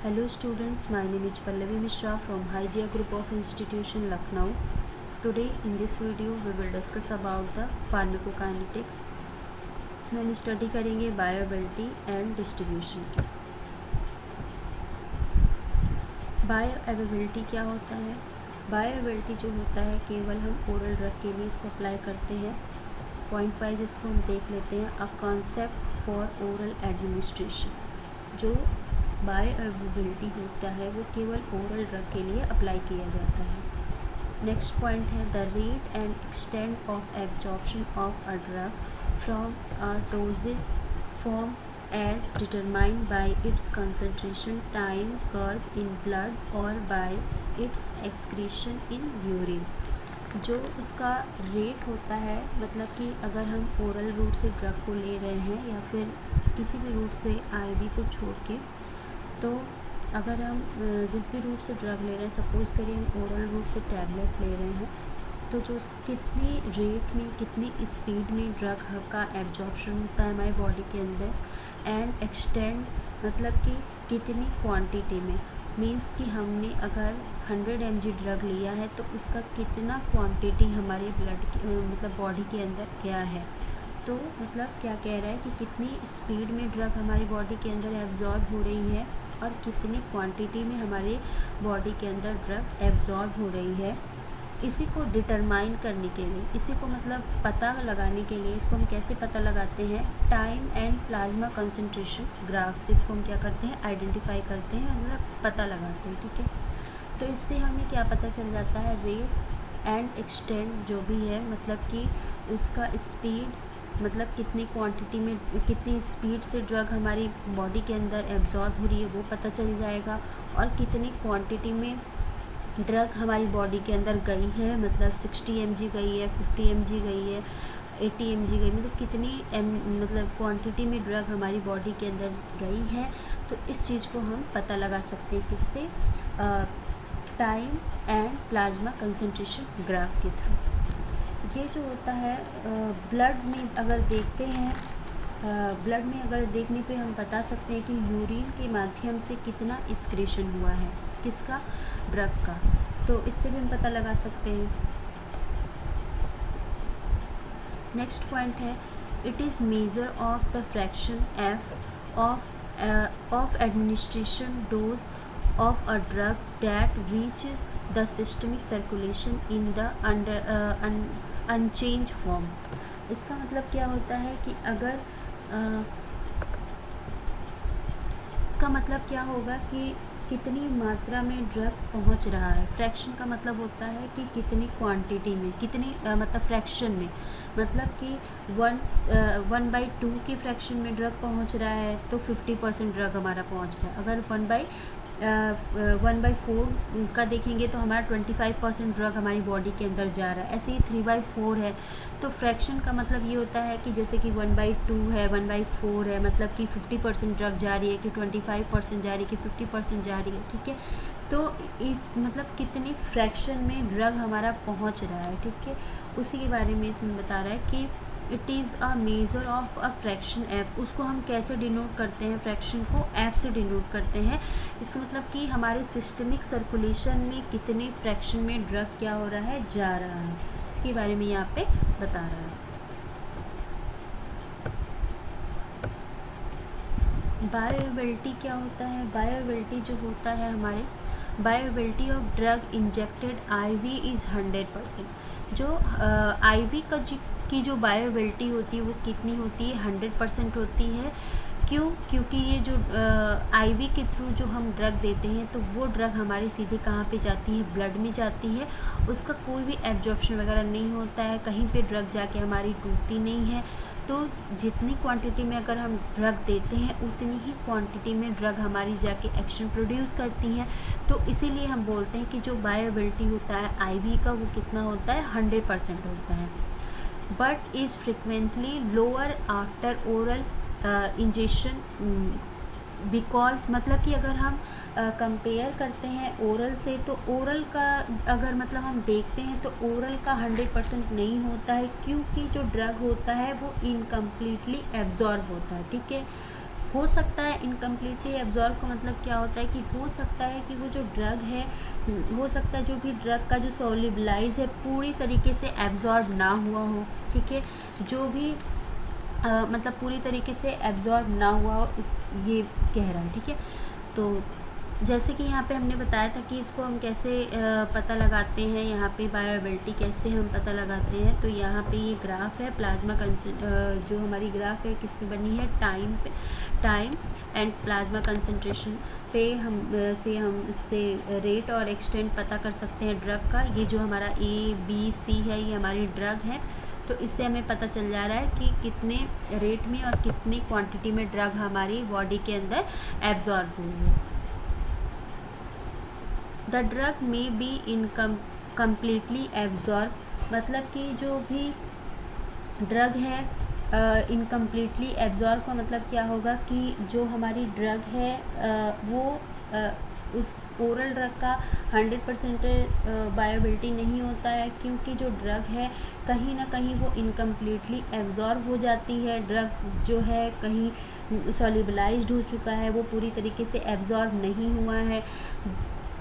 Hello students, my name is Pallavi Mishra from Hygia Group of Institution Lucknow. Today in this video we will discuss about the pharmacokinetics. इसमें हम study करेंगे bioavailability and distribution की। Bioavailability क्या होता है? Bioavailability जो होता है केवल हम ओरल ड्रग के लिए इसको अप्लाई करते हैं। पॉइंट वाइज इसको हम देख लेते हैं। A concept for oral administration. जो बायोअवेलेबिलिटी होता है वो केवल ओरल ड्रग के लिए अप्लाई किया जाता है। नेक्स्ट पॉइंट है the rate and extent of absorption of a drug from a dosage form as determined by its concentration time curve in blood और by its excretion in urine. जो इसका rate होता है, मतलब कि अगर हम ओरल रूट से ड्रग को ले रहे हैं या फिर किसी भी रूट से आईवी को छोड़ के, तो अगर हम जिस भी रूट से ड्रग ले रहे हैं, सपोज़ करिए हम ओरल रूट से टैबलेट ले रहे हैं, तो जो कितनी रेट में कितनी स्पीड में ड्रग का एब्जॉर्प्शन होता है हमारी बॉडी के अंदर, एंड एक्सटेंड मतलब कि कितनी क्वांटिटी में, मींस कि हमने अगर 100 mg ड्रग लिया है तो उसका कितना क्वांटिटी हमारे ब्लड मतलब बॉडी के अंदर गया है। तो मतलब क्या कह रहा है कि कितनी स्पीड में ड्रग हमारी बॉडी के अंदर एब्जॉर्ब हो रही है और कितनी क्वांटिटी में हमारे बॉडी के अंदर ड्रग एब्जॉर्ब हो रही है। इसी को डिटरमाइन करने के लिए, इसी को मतलब पता लगाने के लिए, इसको हम कैसे पता लगाते हैं? Time and plasma concentration graph से इसको हम क्या करते हैं? आइडेंटिफाई करते हैं, मतलब पता लगाते हैं। ठीक है, तो इससे हमें क्या पता चल जाता है? रेट एंड एक्सटेंट जो भी है, मतलब कि उसका स्पीड, मतलब कितनी क्वांटिटी में कितनी स्पीड से ड्रग हमारी बॉडी के अंदर एब्जॉर्ब हो रही है वो पता चल जाएगा, और कितनी क्वांटिटी में ड्रग हमारी बॉडी के अंदर गई है, मतलब 60 mg गई है, 50 mg गई है, 80 mg गई, मतलब कितनी मतलब क्वांटिटी में ड्रग हमारी बॉडी के अंदर गई है। तो इस चीज़ को हम पता लगा सकते हैं किससे? Time and plasma concentration graph के थ्रू। ये जो होता है ब्लड में अगर देखते हैं, ब्लड में अगर देखने पे हम बता सकते हैं कि यूरिन के माध्यम से कितना एक्सक्रीशन हुआ है, किसका? ड्रग का। तो इससे भी हम पता लगा सकते हैं। नेक्स्ट पॉइंट है it is measure of the fraction F of administration dose of a drug that reaches the systemic circulation in the unchanged form. इसका मतलब क्या होता है कि अगर इसका मतलब क्या होगा कि कितनी मात्रा में ड्रग पहुंच रहा है। फ्रैक्शन का मतलब होता है कि कितनी क्वांटिटी में, कितनी मतलब फ्रैक्शन में, मतलब कि 1/2 के फ्रैक्शन में ड्रग पहुंच रहा है तो 50% ड्रग हमारा पहुंच रहा है। अगर 1/4 का देखेंगे तो हमारा 25% ड्रग हमारी बॉडी के अंदर जा रहा है। ऐसे ही 3/4 है। तो फ्रैक्शन का मतलब ये होता है कि जैसे कि 1/2 है, 1/4 है, मतलब कि 50% ड्रग जा रही है, कि 25% जा रही है, कि 50% जा रही है। ठीक है, तो इस मतलब कितनी फ्रैक्शन में ड्रग हमारा पहुंच रहा है। ठीक है, उसी के बारे में इसमें बता रहा है कि it is a measure of a fraction F. उसको हम कैसे डिनोट करते हैं? फ्रैक्शन को एफ से डिनोट करते हैं। इसका मतलब कि हमारे सिस्टमिक सर्कुलेशन में कितने फ्रैक्शन में ड्रग क्या हो रहा है? जा रहा है। इसके बारे में यहाँ पे बता रहा है। बायोअवेलेबिलिटी क्या होता है? बायोअवेलेबिलिटी जो होता है हमारे, bioavailability of drug injected IV is 100%। जो आईवी की जो बायोअवेलेबिलिटी होती है वो कितनी होती है? 100% होती है। क्यों? क्योंकि ये जो आईवी के थ्रू जो हम ड्रग देते हैं तो वो ड्रग हमारी सीधे कहाँ पे जाती है? ब्लड में जाती है। उसका कोई भी एब्जॉर्प्शन वगैरह नहीं होता है, कहीं पे ड्रग जाके हमारी टूटती नहीं है। तो जितनी क्वांटिटी में अगर हम ड्रग देते हैं उतनी ही क्वांटिटी में ड्रग हमारी जाके एक्शन प्रोड्यूस करती हैं। तो इसीलिए हम बोलते हैं कि जो बायोअवेलेबिलिटी होता है आईवी का वो कितना होता है? 100% होता है। But is frequently lower after oral injection because, मतलब कि अगर हम कंपेयर करते हैं ओरल से, तो ओरल का अगर मतलब हम देखते हैं तो ओरल का 100% नहीं होता है, क्योंकि जो ड्रग होता है वो इनकम्प्लीटली एब्जॉर्ब होता है। ठीक है, हो सकता है इनकम्प्लीटली एब्जॉर्ब का मतलब क्या होता है कि हो सकता है कि वो जो ड्रग है, हो सकता है जो भी ड्रग का जो सोलिबलाइज है पूरी तरीके से एब्जॉर्ब ना हुआ हो, ठीक है, जो भी मतलब पूरी तरीके से एब्जॉर्ब ना हुआ हो, ये कह रहा है, ठीक है। तो जैसे कि यहाँ पे हमने बताया था कि इसको हम कैसे पता लगाते हैं, यहाँ पे बायोअवेलेबिलिटी कैसे हम पता लगाते हैं। तो यहाँ पे ये ग्राफ है प्लाज्मा जो हमारी ग्राफ है किस पे बनी है, टाइम एंड प्लाज्मा कंसंट्रेशन पे हम इससे रेट और एक्सटेंट पता कर सकते हैं ड्रग का। ये जो हमारा ABC है ये हमारी ड्रग है, तो इससे हमें पता चल जा रहा है कि कितने रेट में और कितनी क्वांटिटी में ड्रग हमारी बॉडी के अंदर एब्जॉर्ब हुई है। The drug may B incompletely absorb, मतलब कि जो भी ड्रग है इनकम्प्लीटली एब्जॉर्ब का मतलब क्या होगा कि जो हमारी ड्रग है वो उस ओरल ड्रग का 100% बायोअवेलेबिलिटी नहीं होता है, क्योंकि जो ड्रग है कहीं ना कहीं वो इनकम्प्लीटली एब्जॉर्ब हो जाती है। ड्रग जो है कहीं सॉल्युबलाइज्ड हो चुका है, वो पूरी तरीके से एब्जॉर्ब नहीं हुआ है,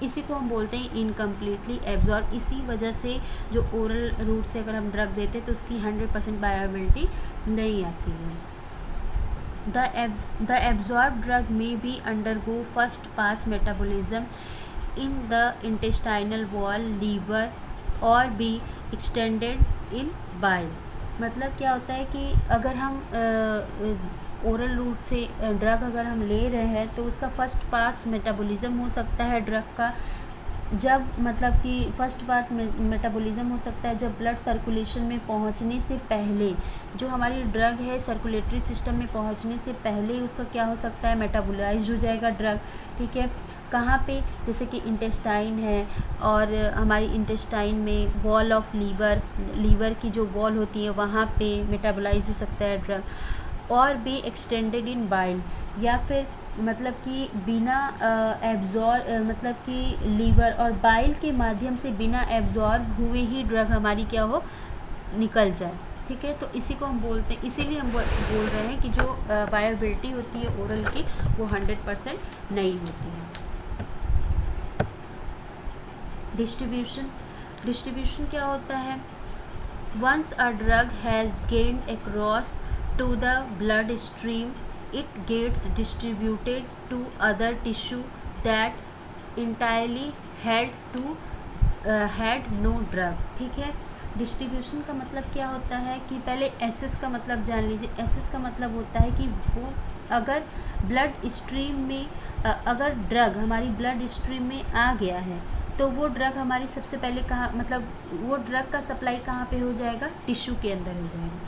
इसी को हम बोलते हैं इनकम्प्लीटली एब्जॉर्ब। इसी वजह से जो ओरल रूट से अगर हम ड्रग देते हैं तो उसकी 100% बायोअवेलेबिलिटी नहीं आती है। The absorb drug may be undergo first pass metabolism in the intestinal wall, liver और बी एक्सटेंडेड इन बाइल। मतलब क्या होता है कि अगर हम ओरल रूट से ड्रग अगर हम ले रहे हैं तो उसका फर्स्ट पास मेटाबॉलिज्म हो सकता है ड्रग का, जब मतलब कि फर्स्ट पास मेटाबॉलिज्म हो सकता है जब ब्लड सर्कुलेशन में पहुंचने से पहले, जो हमारी ड्रग है सर्कुलेटरी सिस्टम में पहुंचने से पहले उसका क्या हो सकता है, मेटाबोलाइज्ड हो जाएगा ड्रग, ठीक है। कहाँ पे, जैसे कि इंटेस्टाइन है और हमारी इंटेस्टाइन में वॉल ऑफ लीवर की जो वॉल होती है वहाँ पे मेटाबोलाइज हो सकता है ड्रग, और भी एक्सटेंडेड इन बाइल, या फिर मतलब कि बिना मतलब कि लीवर और बाइल के माध्यम से बिना एब्जॉर्ब हुए ही ड्रग हमारी क्या हो, निकल जाए, ठीक है। तो इसी को हम बोलते हैं, इसीलिए हम बोल रहे हैं कि जो बायोअवेलेबिलिटी होती है ओरल की वो 100% नहीं होती है। डिस्ट्रीब्यूशन क्या होता है, once a drug has gained across to the blood stream, it gets distributed to other tissue that entirely had no drug, ठीक है। डिस्ट्रीब्यूशन का मतलब क्या होता है कि पहले एसेस का मतलब जान लीजिए। एसेस का मतलब होता है कि वो अगर ब्लड स्ट्रीम में अगर ड्रग हमारी ब्लड स्ट्रीम में आ गया है तो वो ड्रग हमारी सबसे पहले कहाँ, मतलब वो ड्रग का सप्लाई कहाँ पे हो जाएगा, टिश्यू के अंदर हो जाएगा।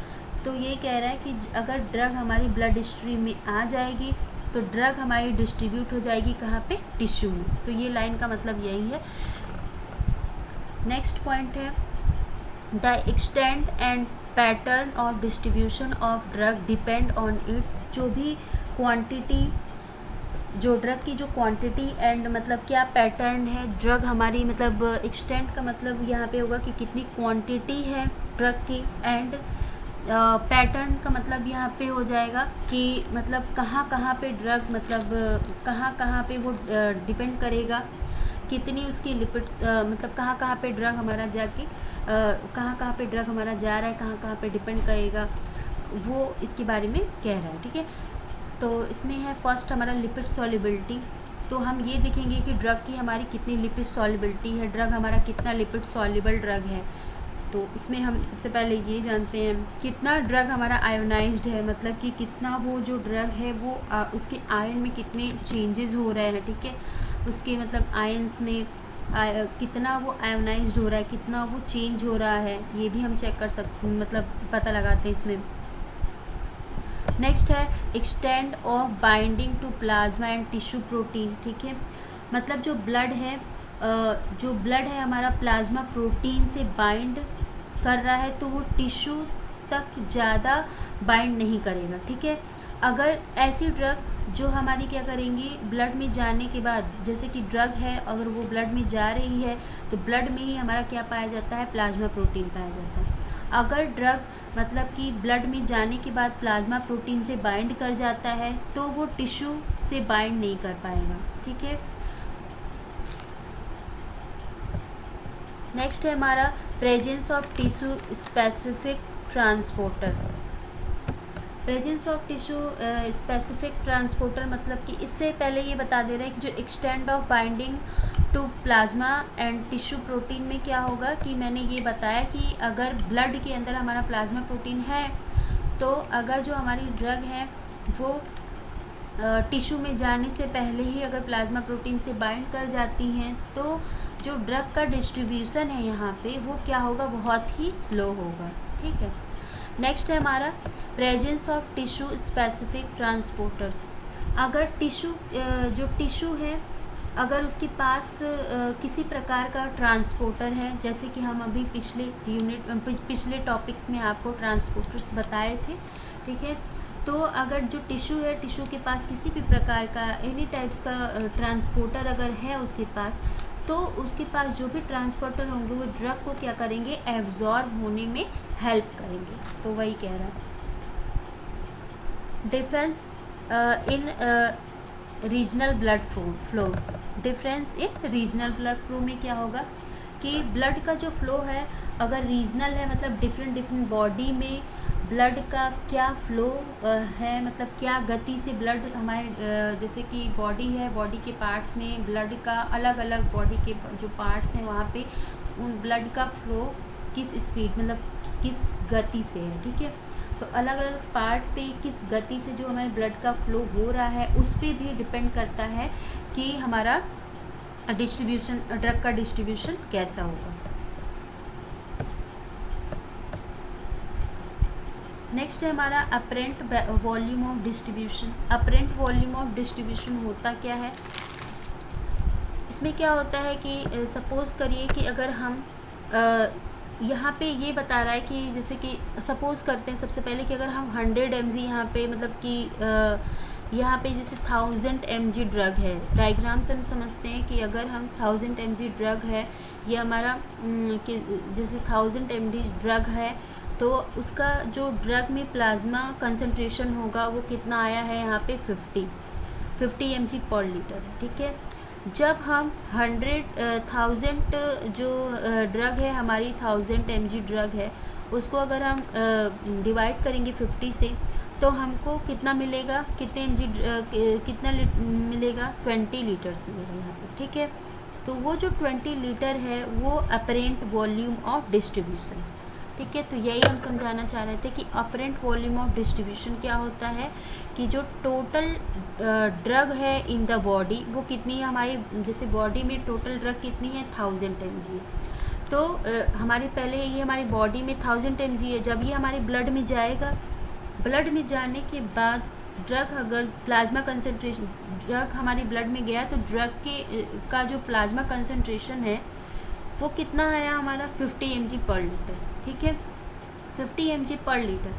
तो ये कह रहा है कि अगर ड्रग हमारी ब्लड स्ट्रीम में आ जाएगी तो ड्रग हमारी डिस्ट्रीब्यूट हो जाएगी कहाँ पे, टिश्यू में। तो ये लाइन का मतलब यही है। नेक्स्ट पॉइंट है the extent and pattern of distribution of drug depend on it's, जो भी क्वांटिटी, जो ड्रग की जो क्वांटिटी एंड मतलब क्या पैटर्न है ड्रग हमारी, मतलब एक्सटेंट का मतलब यहाँ पे होगा कि कितनी क्वांटिटी है ड्रग की, एंड पैटर्न का मतलब यहाँ पे हो जाएगा कि मतलब कहाँ कहाँ पे ड्रग, मतलब कहाँ कहाँ पे वो डिपेंड करेगा कितनी उसकी लिपिड, मतलब कहाँ कहाँ पे ड्रग हमारा जाके कहाँ कहाँ पे ड्रग हमारा जा रहा है, कहाँ कहाँ पे डिपेंड करेगा, वो इसके बारे में कह रहा है, ठीक है। तो इसमें है फर्स्ट हमारा लिपिड सॉल्युबिलिटी। तो हम ये देखेंगे कि ड्रग की हमारी कितनी लिपिड सॉल्युबिलिटी है, ड्रग हमारा कितना लिपिड सॉल्युबल ड्रग है। तो इसमें हम सबसे पहले ये जानते हैं कितना ड्रग हमारा आयोनाइज्ड है, मतलब कि कितना वो जो ड्रग है वो उसके आयन में कितने चेंजेस हो रहे हैं, ठीक है। उसके मतलब आयन्स में कितना वो आयोनाइज्ड हो रहा है, कितना वो चेंज हो रहा है, ये भी हम चेक कर सकते, मतलब पता लगाते हैं इसमें। नेक्स्ट है extend of binding to plasma and tissue protein, ठीक है। मतलब जो ब्लड है हमारा प्लाज्मा प्रोटीन से बाइंड कर रहा है तो वो टिश्यू तक ज़्यादा बाइंड नहीं करेगा, ठीक है। अगर ऐसी ड्रग जो हमारी क्या करेंगी, ब्लड में जाने के बाद, जैसे कि ड्रग है अगर वो ब्लड में जा रही है तो ब्लड में ही हमारा क्या पाया जाता है, प्लाज्मा प्रोटीन पाया जाता है। अगर ड्रग मतलब कि ब्लड में जाने के बाद प्लाज्मा प्रोटीन से बाइंड कर जाता है तो वो टिश्यू से बाइंड नहीं कर पाएगा। ठीक है, नेक्स्ट है हमारा presence of tissue specific transporter. Presence of tissue specific transporter मतलब कि इससे पहले ये बता दे रहे हैं कि जो extend of binding to plasma and tissue protein में क्या होगा कि मैंने ये बताया कि अगर ब्लड के अंदर हमारा प्लाज्मा प्रोटीन है तो अगर जो हमारी ड्रग है वो टिश्यू में जाने से पहले ही अगर प्लाज्मा प्रोटीन से बाइंड कर जाती हैं तो जो ड्रग का डिस्ट्रीब्यूशन है यहाँ पे वो क्या होगा, बहुत ही स्लो होगा। ठीक है, नेक्स्ट है हमारा presence of tissue specific transporters. अगर जो टिश्यू है अगर उसके पास किसी प्रकार का ट्रांसपोर्टर है, जैसे कि हम अभी पिछले टॉपिक में आपको ट्रांसपोर्टर्स बताए थे। ठीक है, तो अगर जो टिश्यू है, टिश्यू के पास किसी भी प्रकार का एनी टाइप्स का ट्रांसपोर्टर अगर है उसके पास, तो उसके पास जो भी ट्रांसपोर्टर होंगे वो ड्रग को क्या करेंगे, एब्जॉर्ब होने में हेल्प करेंगे। तो वही कह रहा है difference in regional blood flow. Difference in regional blood flow में क्या होगा कि ब्लड का जो फ्लो है अगर रीजनल है मतलब डिफरेंट बॉडी में ब्लड का क्या फ्लो है, मतलब क्या गति से ब्लड हमारे जैसे कि बॉडी है, बॉडी के पार्ट्स में ब्लड का अलग अलग बॉडी के जो पार्ट्स हैं वहाँ पे उन ब्लड का फ्लो किस स्पीड मतलब किस गति से है। ठीक है, तो अलग अलग पार्ट पे किस गति से जो हमारे ब्लड का फ्लो हो रहा है उस पर भी डिपेंड करता है कि हमारा डिस्ट्रीब्यूशन ड्रग का डिस्ट्रीब्यूशन कैसा होगा। नेक्स्ट है हमारा apparent volume of distribution. Apparent volume of distribution होता क्या है, इसमें क्या होता है कि सपोज़ करिए कि अगर हम यहाँ पे ये बता रहा है कि जैसे कि सपोज़ करते हैं सबसे पहले कि अगर हम 100 mg यहाँ पे मतलब कि यहाँ पे जैसे 1000 mg ड्रग है, डायग्राम से हम समझते हैं कि अगर हम 1000 mg ड्रग है ये हमारा कि जैसे 1000 mg ड्रग है तो उसका जो ड्रग में प्लाज्मा कंसंट्रेशन होगा वो कितना आया है यहाँ पे 50 mg पर लीटर। ठीक है, जब हम 1000 जो ड्रग है हमारी 1000 mg ड्रग है उसको अगर हम डिवाइड करेंगे 50 से तो हमको कितना मिलेगा, कितने कितना मिलेगा, 20 लीटर्स मिलेगा यहाँ पे। ठीक है, तो वो जो 20 लीटर है वो अपरेंट वॉल्यूम ऑफ डिस्ट्रीब्यूशन। ठीक है, तो यही हम समझाना चाह रहे थे कि अपरेंट वॉल्यूम ऑफ डिस्ट्रीब्यूशन क्या होता है कि जो टोटल ड्रग है इन द बॉडी वो कितनी है, हमारी जैसे बॉडी में टोटल ड्रग कितनी है 1000 mg, तो हमारी पहले ये हमारी बॉडी में 1000 mg है। जब ये हमारे ब्लड में जाएगा, ब्लड में जाने के बाद ड्रग अगर प्लाज्मा कंसंट्रेशन ड्रग हमारे ब्लड में गया तो ड्रग का जो प्लाज्मा कंसंट्रेशन है वो कितना आया हमारा 50 mg पर लीटर। ठीक है, 50 mg पर लीटर।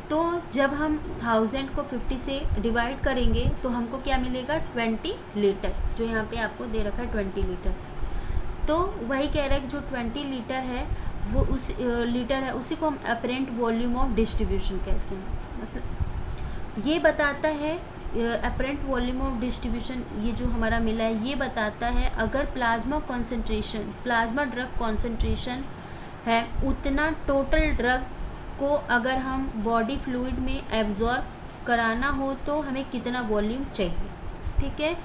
तो जब हम 1000 को 50 से डिवाइड करेंगे तो हमको क्या मिलेगा 20 लीटर, जो यहाँ पे आपको दे रखा है 20 लीटर। तो वही कह रहा है कि जो 20 लीटर है वो उस लीटर है उसी को हम अपरेंट वॉल्यूम ऑफ डिस्ट्रीब्यूशन कहते हैं। मतलब ये बताता है अपरेंट वॉल्यूम ऑफ डिस्ट्रीब्यूशन ये जो हमारा मिला है ये बताता है अगर plasma concentration plasma drug concentration है उतना टोटल ड्रग को अगर हम बॉडी फ्लूइड में एब्जॉर्ब कराना हो तो हमें कितना वॉल्यूम चाहिए। ठीक है,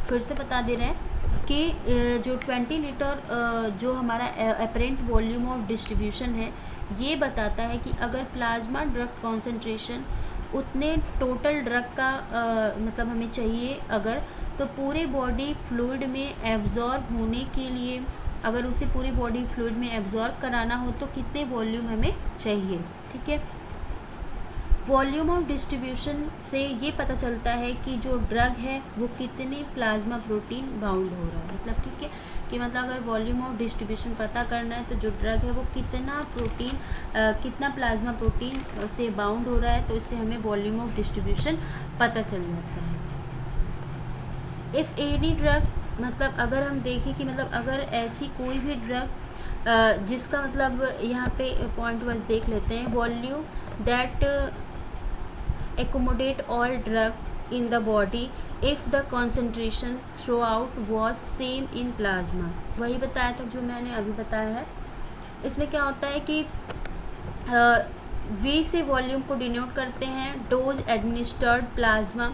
फिर से बता दे रहे हैं कि जो 20 लीटर जो हमारा अपरेंट वॉल्यूम ऑफ डिस्ट्रीब्यूशन है ये बताता है कि अगर प्लाज्मा ड्रग कॉन्सेंट्रेशन उतने टोटल ड्रग का मतलब हमें चाहिए अगर, तो पूरे बॉडी फ्लूइड में एब्जॉर्ब होने के लिए अगर उसे पूरी बॉडी फ्लूइड में एब्जॉर्ब कराना हो तो कितने वॉल्यूम हमें चाहिए। ठीक है, वॉल्यूम ऑफ डिस्ट्रीब्यूशन से ये पता चलता है कि जो ड्रग है वो कितने प्लाज्मा प्रोटीन बाउंड हो रहा है। मतलब ठीक है कि मतलब अगर वॉल्यूम ऑफ डिस्ट्रीब्यूशन पता करना है तो जो ड्रग है वो कितना प्रोटीन कितना प्लाज्मा प्रोटीन से बाउंड हो रहा है, तो इससे हमें वॉल्यूम ऑफ डिस्ट्रीब्यूशन पता चल जाता है। इफ़ एनी ड्रग मतलब अगर हम देखें कि मतलब अगर ऐसी कोई भी ड्रग जिसका मतलब यहाँ पे पॉइंट वाइज देख लेते हैं। Volume that accommodate all drug in the body if the concentration throughout was same in plasma। वही बताया था जो मैंने अभी बताया है। इसमें क्या होता है कि V से वॉल्यूम को डिनोट करते हैं, dose administered plasma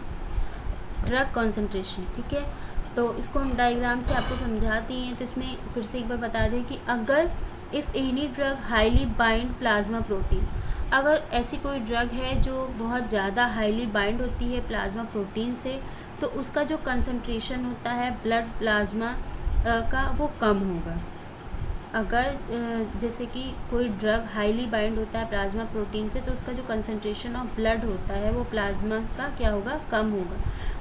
drug concentration, ठीक है। तो इसको हम डायग्राम से आपको समझाती हैं। तो इसमें फिर से एक बार बता दें कि अगर if any drug highly bind plasma protein, अगर ऐसी कोई ड्रग है जो बहुत ज़्यादा हाईली बाइंड होती है प्लाज्मा प्रोटीन से, तो उसका जो कंसंट्रेशन होता है ब्लड प्लाज्मा का वो कम होगा। अगर जैसे कि कोई ड्रग हाईली बाइंड होता है प्लाज्मा प्रोटीन से, तो उसका जो कंसंट्रेशन ऑफ ब्लड होता है वो प्लाज्मा का क्या होगा, कम होगा।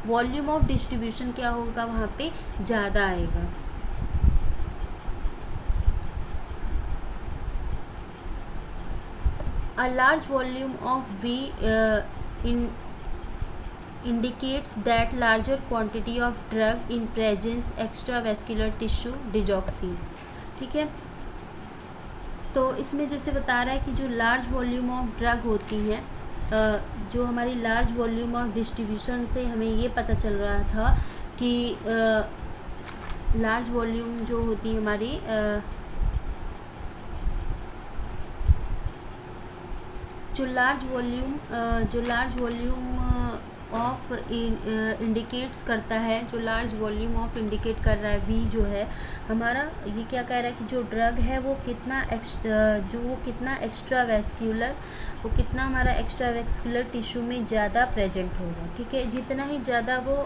वॉल्यूम ऑफ डिस्ट्रीब्यूशन क्या होगा, वहाँ पे ज़्यादा आएगा। A large volume of V indicates that larger quantity of drug in presence extravascular tissue digoxin, ठीक है। तो इसमें जैसे बता रहा है कि जो लार्ज वॉल्यूम ऑफ ड्रग होती हैं, जो हमारी लार्ज वॉल्यूम ऑफ डिस्ट्रीब्यूशन से हमें ये पता चल रहा था कि लार्ज वॉल्यूम जो होती है हमारी जो लार्ज वॉल्यूम ऑफ इंडिकेट्स करता है, जो लार्ज वॉल्यूम ऑफ इंडिकेट कर रहा है वी जो है हमारा, ये क्या कह रहा है कि जो ड्रग है वो कितना एक्स्ट्रावैस्कुलर, वो कितना हमारा एक्स्ट्रावैस्कुलर टिश्यू में ज़्यादा प्रेजेंट होगा, ठीक है। जितना ही ज़्यादा वो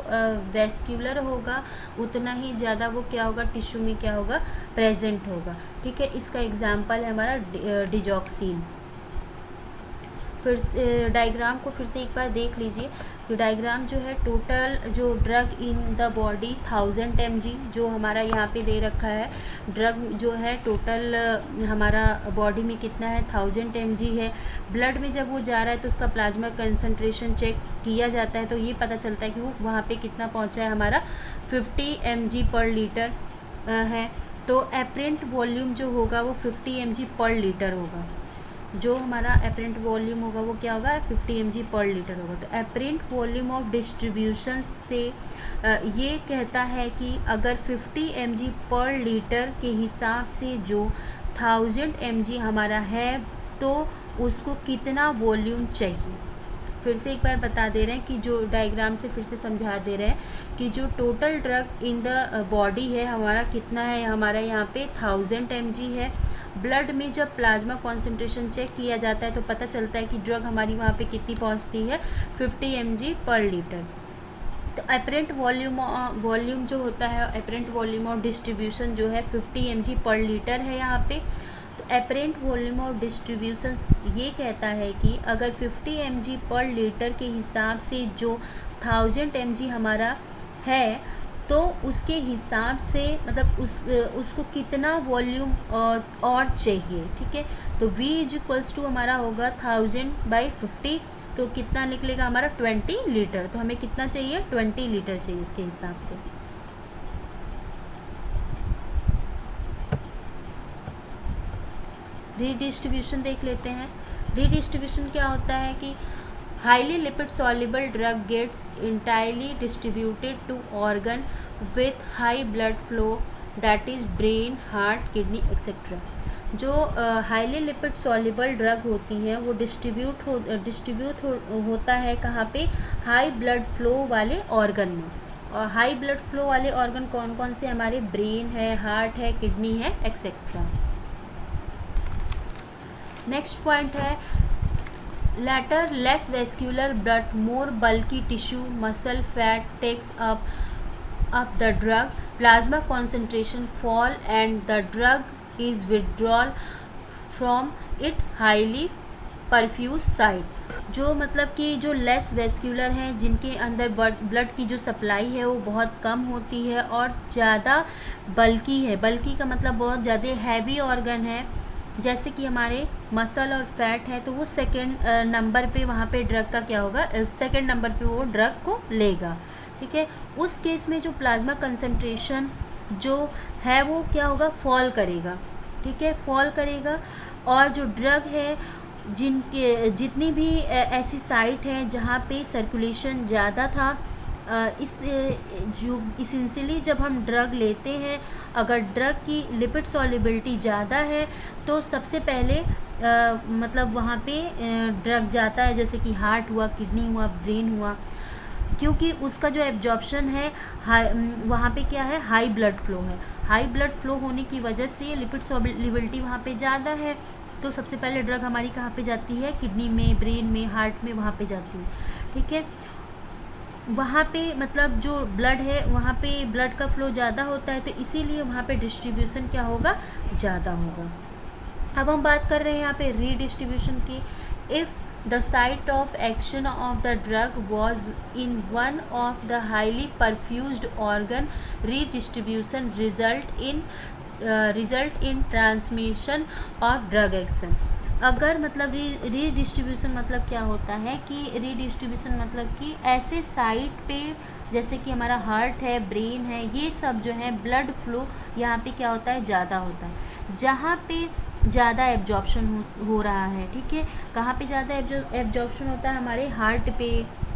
वैस्कुलर होगा उतना ही ज़्यादा वो क्या होगा, टिश्यू में क्या होगा, प्रेजेंट होगा, ठीक है। इसका एग्जाम्पल है हमारा डिजॉक्सिन। फिर डायग्राम को फिर से एक बार देख लीजिए। तो डायग्राम जो है, टोटल जो drug in the body 1000 mg जो हमारा यहाँ पे दे रखा है, ड्रग जो है टोटल हमारा बॉडी में कितना है, 1000 mg है। ब्लड में जब वो जा रहा है तो उसका प्लाज्मा कंसंट्रेशन चेक किया जाता है, तो ये पता चलता है कि वो वहाँ पे कितना पहुँचा है, हमारा 50 mg पर लीटर है। तो एपरेंट वॉल्यूम जो होगा वो 50 mg पर लीटर होगा। जो हमारा एपरेंट वॉल्यूम होगा वो क्या होगा, 50 mg पर लीटर होगा। तो एपरेंट वॉल्यूम ऑफ डिस्ट्रीब्यूशन से ये कहता है कि अगर 50 mg पर लीटर के हिसाब से जो 1000 mg हमारा है, तो उसको कितना वॉल्यूम चाहिए। फिर से एक बार बता दे रहे हैं कि जो डायग्राम से फिर से समझा दे रहे हैं कि जो total drug in the body है हमारा कितना है, हमारा यहाँ पे 1000 mg है। ब्लड में जब प्लाज्मा कॉन्सेंट्रेशन चेक किया जाता है तो पता चलता है कि ड्रग हमारी वहाँ पे कितनी पहुँचती है, 50 mg पर लीटर। तो एपरेंट वॉल्यूम जो होता है, एपरेंट वॉल्यूम ऑफ डिस्ट्रीब्यूशन जो है 50 mg पर लीटर है यहाँ पे। तो एपरेंट वॉल्यूम ऑफ डिस्ट्रीब्यूशन ये कहता है कि अगर 50 mg पर लीटर के हिसाब से जो 1000 mg हमारा है, तो उसके हिसाब से मतलब उसको कितना वॉल्यूम और चाहिए, ठीक है। तो V = हमारा होगा 1000/50, तो कितना निकलेगा हमारा 20 लीटर। तो हमें कितना चाहिए, 20 लीटर चाहिए इसके हिसाब से। रीडिस्ट्रीब्यूशन देख लेते हैं। रीडिस्ट्रीब्यूशन क्या होता है कि highly lipid soluble drug gets entirely distributed to organ with high blood flow, that is brain, heart, kidney etc. जो हाईली लिपिड सॉल्युबल ड्रग होती हैं वो डिस्ट्रीब्यूट होता है कहाँ पे, हाई ब्लड फ्लो वाले ऑर्गन में। और हाई ब्लड फ्लो वाले ऑर्गन कौन कौन से, हमारे ब्रेन है, हार्ट है, किडनी है एक्सेट्रा। नेक्स्ट पॉइंट है latter less vascular but more bulky tissue, muscle, fat takes up the drug, plasma concentration fall and the drug is withdrawn from it highly perfused site। जो मतलब कि जो less vascular हैं, जिनके अंदर blood की जो सप्लाई है वो बहुत कम होती है और ज़्यादा बल्की है। बल्की का मतलब बहुत ज़्यादा हैवी ऑर्गन है, जैसे कि हमारे मसल और फैट है, तो वो सेकंड नंबर पे वहाँ पे ड्रग का क्या होगा, सेकंड नंबर पे वो ड्रग को लेगा, ठीक है। उस केस में जो प्लाज्मा कंसंट्रेशन जो है वो क्या होगा, फॉल करेगा, ठीक है, फॉल करेगा। और जो ड्रग है, जितनी भी ऐसी साइट हैं जहाँ पे सर्कुलेशन ज़्यादा था, जो इसेंशियली जब हम ड्रग लेते हैं, अगर ड्रग की लिपिड सॉल्युबिलिटी ज़्यादा है तो सबसे पहले मतलब वहाँ पे ड्रग जाता है, जैसे कि हार्ट हुआ, किडनी हुआ, ब्रेन हुआ, क्योंकि उसका जो एब्जॉर्प्शन है वहाँ पे क्या है, हाई ब्लड फ्लो है। हाई ब्लड फ्लो होने की वजह से लिपिड सॉल्युबिलिटी वहाँ पे ज़्यादा है, तो सबसे पहले ड्रग हमारी कहाँ पे जाती है, किडनी में, ब्रेन में, हार्ट में, वहाँ पे जाती है। ठीक है, वहाँ पे मतलब जो ब्लड है वहाँ पे ब्लड का फ्लो ज़्यादा होता है, तो इसीलिए वहाँ पे डिस्ट्रीब्यूशन क्या होगा, ज़्यादा होगा। अब हम बात कर रहे हैं यहाँ पे रीडिस्ट्रीब्यूशन की। If the site of action of the drug was in one of the highly perfused organ, redistribution result in transmission of drug action। अगर मतलब रीडिस्ट्रीब्यूशन मतलब क्या होता है कि रीडिस्ट्रीब्यूशन मतलब कि ऐसे साइट पे, जैसे कि हमारा हार्ट है, ब्रेन है, ये सब जो है ब्लड फ्लो यहाँ पे क्या होता है, ज़्यादा होता है, जहाँ पे ज़्यादा एब्जॉर्प्शन हो रहा है। ठीक है, कहाँ पे ज़्यादा एब्जॉर्प्शन होता है, हमारे हार्ट पे,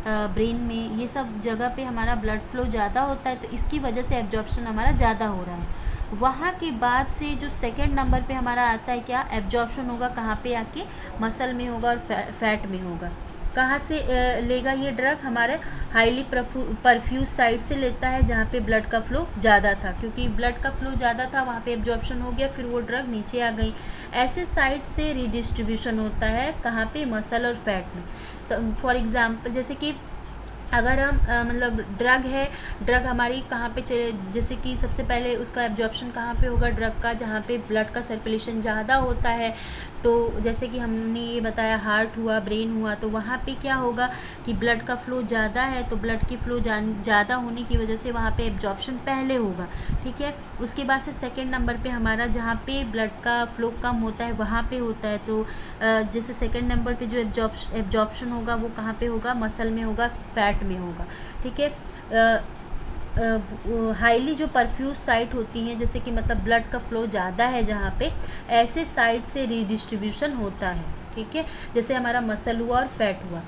ब्रेन में, ये सब जगह पे हमारा ब्लड फ्लो ज़्यादा होता है, तो इसकी वजह से एब्जॉर्प्शन हमारा ज़्यादा हो रहा है। वहाँ के बाद से जो सेकंड नंबर पे हमारा आता है क्या, एब्जॉर्प्शन होगा कहाँ पे आके, मसल में होगा और फैट में होगा। कहाँ से लेगा ये ड्रग, हमारे हाईली परफ्यूज साइट से लेता है जहाँ पे ब्लड का फ्लो ज़्यादा था, क्योंकि ब्लड का फ्लो ज़्यादा था वहाँ पे एब्जॉर्प्शन हो गया, फिर वो ड्रग नीचे आ गई। ऐसे साइट से रीडिस्ट्रीब्यूशन होता है कहाँ पे, मसल और फैट में। फॉर एग्जांपल जैसे कि अगर हम मतलब ड्रग है, ड्रग हमारी कहाँ पे चले, जैसे कि सबसे पहले उसका एब्जॉर्प्शन कहाँ पे होगा ड्रग का, जहाँ पे ब्लड का सर्कुलेशन ज़्यादा होता है। तो जैसे कि हमने ये बताया, हार्ट हुआ, ब्रेन हुआ, तो वहाँ पे क्या होगा कि ब्लड का फ्लो ज़्यादा है, तो ब्लड की फ्लो ज़्यादा होने की वजह से वहाँ पे एब्जॉर्प्शन पहले होगा। ठीक है, उसके बाद से सेकेंड नंबर पे हमारा जहाँ पे ब्लड का फ्लो कम होता है वहाँ पे होता है, तो जैसे सेकेंड नंबर पे जो एब्जॉर्प्शन होगा वो कहाँ पे होगा, मसल में होगा, फैट में होगा। ठीक है, हाईली जो परफ्यूज साइट होती हैं, जैसे कि मतलब ब्लड का फ्लो ज़्यादा है जहाँ पे, ऐसे साइट से रीडिस्ट्रीब्यूशन होता है। ठीक है, जैसे हमारा मसल हुआ और फैट हुआ,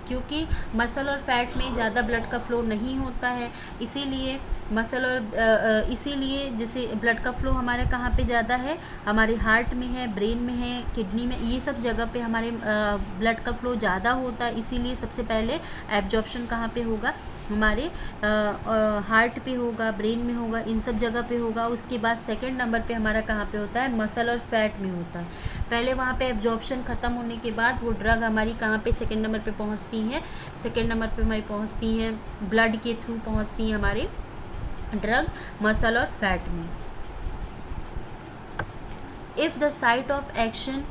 क्योंकि मसल और फैट में ज़्यादा ब्लड का फ्लो नहीं होता है, इसीलिए मसल और इसीलिए जैसे ब्लड का फ्लो हमारे कहाँ पे ज़्यादा है, हमारे हार्ट में है, ब्रेन में है, किडनी में, ये सब जगह पे हमारे ब्लड का फ्लो ज़्यादा होता है, इसीलिए सबसे पहले एब्जॉर्प्शन कहाँ पे होगा, हमारे हार्ट पे होगा, ब्रेन में होगा, इन सब जगह पे होगा। उसके बाद सेकंड नंबर पे हमारा कहाँ पे होता है, मसल और फैट में होता है। पहले वहाँ पे एब्जॉर्प्शन ख़त्म होने के बाद वो ड्रग हमारी कहाँ पे सेकंड नंबर पे पहुँचती हैं, सेकंड नंबर पे हमारी पहुँचती हैं, ब्लड के थ्रू पहुँचती हैं हमारे ड्रग मसल और फैट में। If the site of action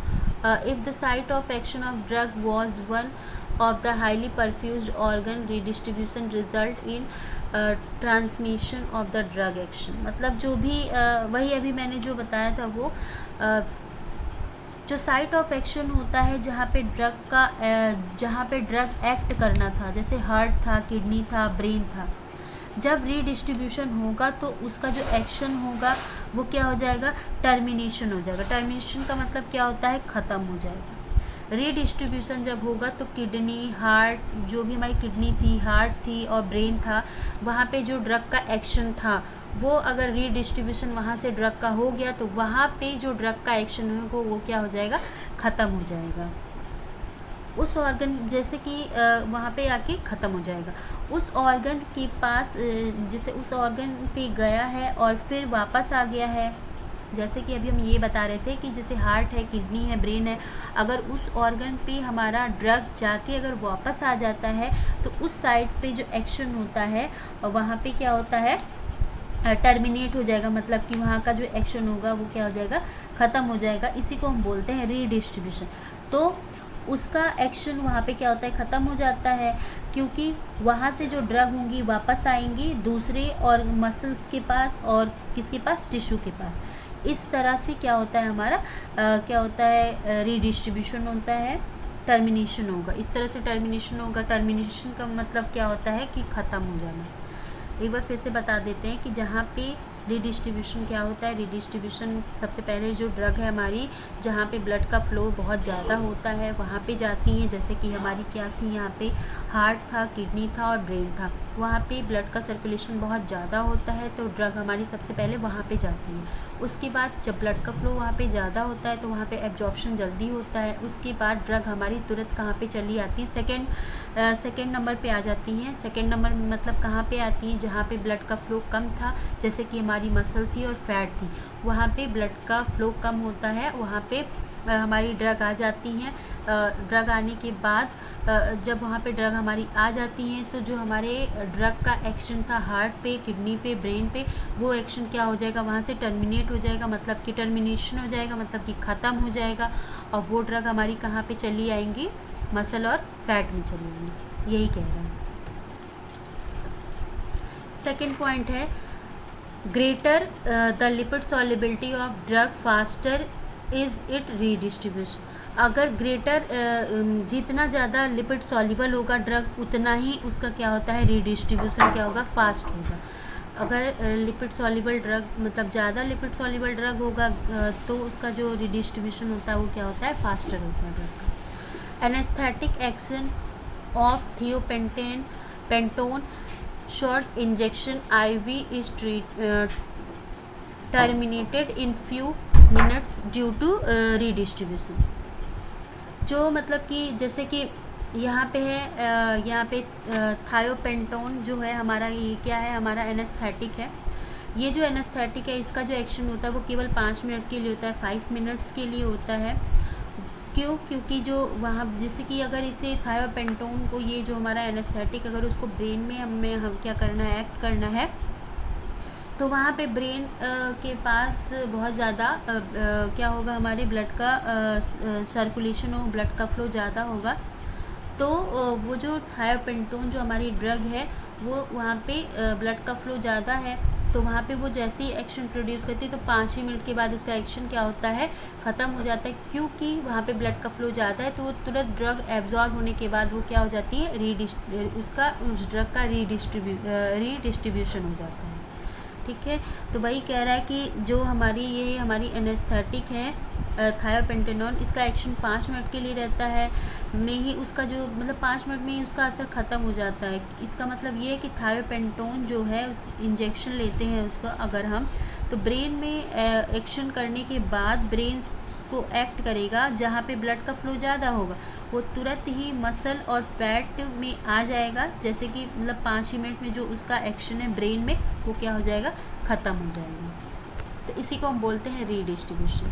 of drug was one of the highly perfused organ, redistribution result in transmission of the drug action। मतलब जो भी वही अभी मैंने जो बताया था वो जो साइट ऑफ एक्शन होता है जहाँ पे ड्रग एक्ट करना था, जैसे हार्ट था, किडनी था, ब्रेन था, जब रीडिस्ट्रीब्यूशन होगा तो उसका जो एक्शन होगा वो क्या हो जाएगा, टर्मिनेशन हो जाएगा। टर्मिनेशन का मतलब क्या होता है, ख़त्म हो जाएगा। रीडिस्ट्रीब्यूशन जब होगा तो किडनी, हार्ट, जो भी हमारी किडनी थी, हार्ट थी और ब्रेन था, वहाँ पे जो ड्रग का एक्शन था वो अगर रीडिस्ट्रीब्यूशन वहाँ से ड्रग का हो गया तो वहाँ पे जो ड्रग का एक्शन होगा वो क्या हो जाएगा, ख़त्म हो जाएगा। उस ऑर्गन जैसे कि वहाँ पे आके ख़त्म हो जाएगा। उस ऑर्गन के पास जैसे उस ऑर्गन पे गया है और फिर वापस आ गया है, जैसे कि अभी हम ये बता रहे थे कि जैसे हार्ट है, किडनी है, ब्रेन है, अगर उस ऑर्गन पे हमारा ड्रग जाके अगर वापस आ जाता है तो उस साइड पे जो एक्शन होता है वहाँ पे क्या होता है, टर्मिनेट हो जाएगा, मतलब कि वहाँ का जो एक्शन होगा वो क्या हो जाएगा, ख़त्म हो जाएगा। इसी को हम बोलते हैं रीडिस्ट्रीब्यूशन। तो उसका एक्शन वहाँ पे क्या होता है, ख़त्म हो जाता है, क्योंकि वहाँ से जो ड्रग होंगी वापस आएंगी दूसरे और मसल्स के पास और किसके पास, टिश्यू के पास। इस तरह से क्या होता है हमारा क्या होता है, रीडिस्ट्रीब्यूशन होता है, टर्मिनेशन होगा। इस तरह से टर्मिनेशन होगा। टर्मिनेशन का मतलब क्या होता है कि ख़त्म हो जाना। एक बार फिर से बता देते हैं कि जहाँ पे रीडिस्ट्रीब्यूशन क्या होता है? रीडिस्ट्रीब्यूशन सबसे पहले जो ड्रग है हमारी, जहाँ पे ब्लड का फ्लो बहुत ज़्यादा होता है वहाँ पे जाती हैं। जैसे कि हमारी क्या थी, यहाँ पे हार्ट था, किडनी था और ब्रेन था, वहाँ पे ब्लड का सर्कुलेशन बहुत ज़्यादा होता है, तो ड्रग हमारी सबसे पहले वहाँ पे जाती है। उसके बाद जब ब्लड का फ्लो वहाँ पे ज़्यादा होता है तो वहाँ पे एब्जॉर्प्शन जल्दी होता है। उसके बाद ड्रग हमारी तुरंत कहाँ पे चली आती है? सेकेंड नंबर पे आ जाती हैं। सेकेंड नंबर मतलब कहाँ पे आती है? जहाँ पे ब्लड का फ्लो कम था, जैसे कि हमारी मसल थी और फैट थी, वहाँ पे ब्लड का फ्लो कम होता है, वहाँ पे हमारी ड्रग आ जाती हैं। ड्रग आने के बाद जब वहाँ पे ड्रग हमारी आ जाती हैं तो जो हमारे ड्रग का एक्शन था हार्ट पे, किडनी पे, ब्रेन पे, वो एक्शन क्या हो जाएगा? वहाँ से टर्मिनेट हो जाएगा, मतलब कि टर्मिनेशन हो जाएगा, मतलब कि ख़त्म हो जाएगा। और वो ड्रग हमारी कहाँ पे चली आएंगी? मसल और फैट में चली आएंगी। यही कह रहा है। सेकेंड पॉइंट है greater the lipid solubility of drug faster is it redistribution. अगर ग्रेटर जितना ज़्यादा लिपिड सॉल्युबल होगा ड्रग, उतना ही उसका क्या होता है? रीडिस्ट्रीब्यूशन क्या होगा? फास्ट होगा। अगर लिपिड सॉल्युबल ड्रग मतलब ज़्यादा लिपिड सॉल्युबल ड्रग होगा तो उसका जो रीडिस्ट्रीब्यूशन होता है वो क्या होता है? फास्टर होता है ड्रग का। Anaesthetic action of thiopentone short injection IV is terminated in few minutes due to redistribution। जो मतलब कि जैसे कि यहाँ पे है, यहाँ पे थायोपेंटोन जो है हमारा, ये क्या है? हमारा एनेस्थेटिक है। ये जो एनेस्थेटिक है इसका जो एक्शन होता है वो केवल 5 मिनट के लिए होता है, 5 मिनट्स के लिए होता है। क्यों? क्योंकि जो वहाँ जैसे कि अगर इसे थायोपेंटोन को, ये जो हमारा एनेस्थेटिक, अगर उसको ब्रेन में हम क्या करना है? एक्ट करना है, तो वहाँ पे ब्रेन के पास बहुत ज़्यादा क्या होगा? हमारे ब्लड का सर्कुलेशन हो, ब्लड का फ्लो ज़्यादा होगा। तो वो जो थायोपेंटोन जो हमारी ड्रग है वो वहाँ पे ब्लड का फ्लो ज़्यादा है, तो वहाँ पे वो जैसे ही एक्शन प्रोड्यूस करती है तो 5 ही मिनट के बाद उसका एक्शन क्या होता है? ख़त्म हो जाता है। क्योंकि वहाँ पे ब्लड का फ्लो ज़्यादा है, तो वो तुरंत ड्रग एब्जॉर्ब होने के बाद वो क्या हो जाती है? उस ड्रग का रीडिस्ट्रीब्यूशन हो जाता है। ठीक है, तो वही कह रहा है कि जो हमारी हमारी एनेस्थेटिक है थायोपेंटेनॉन, इसका एक्शन 5 मिनट के लिए रहता है, में ही उसका जो मतलब 5 मिनट में ही उसका असर ख़त्म हो जाता है। इसका मतलब ये है कि थायोपेंटोन जो है उस इंजेक्शन लेते हैं उसको अगर हम, तो ब्रेन में एक्शन करने के बाद ब्रेन को एक्ट करेगा जहाँ पे ब्लड का फ्लो ज़्यादा होगा, वो तुरंत ही मसल और फैट में आ जाएगा। जैसे कि मतलब 5 ही मिनट में जो उसका एक्शन है ब्रेन में वो क्या हो जाएगा? ख़त्म हो जाएगा। तो इसी को हम बोलते हैं रीडिस्ट्रीब्यूशन।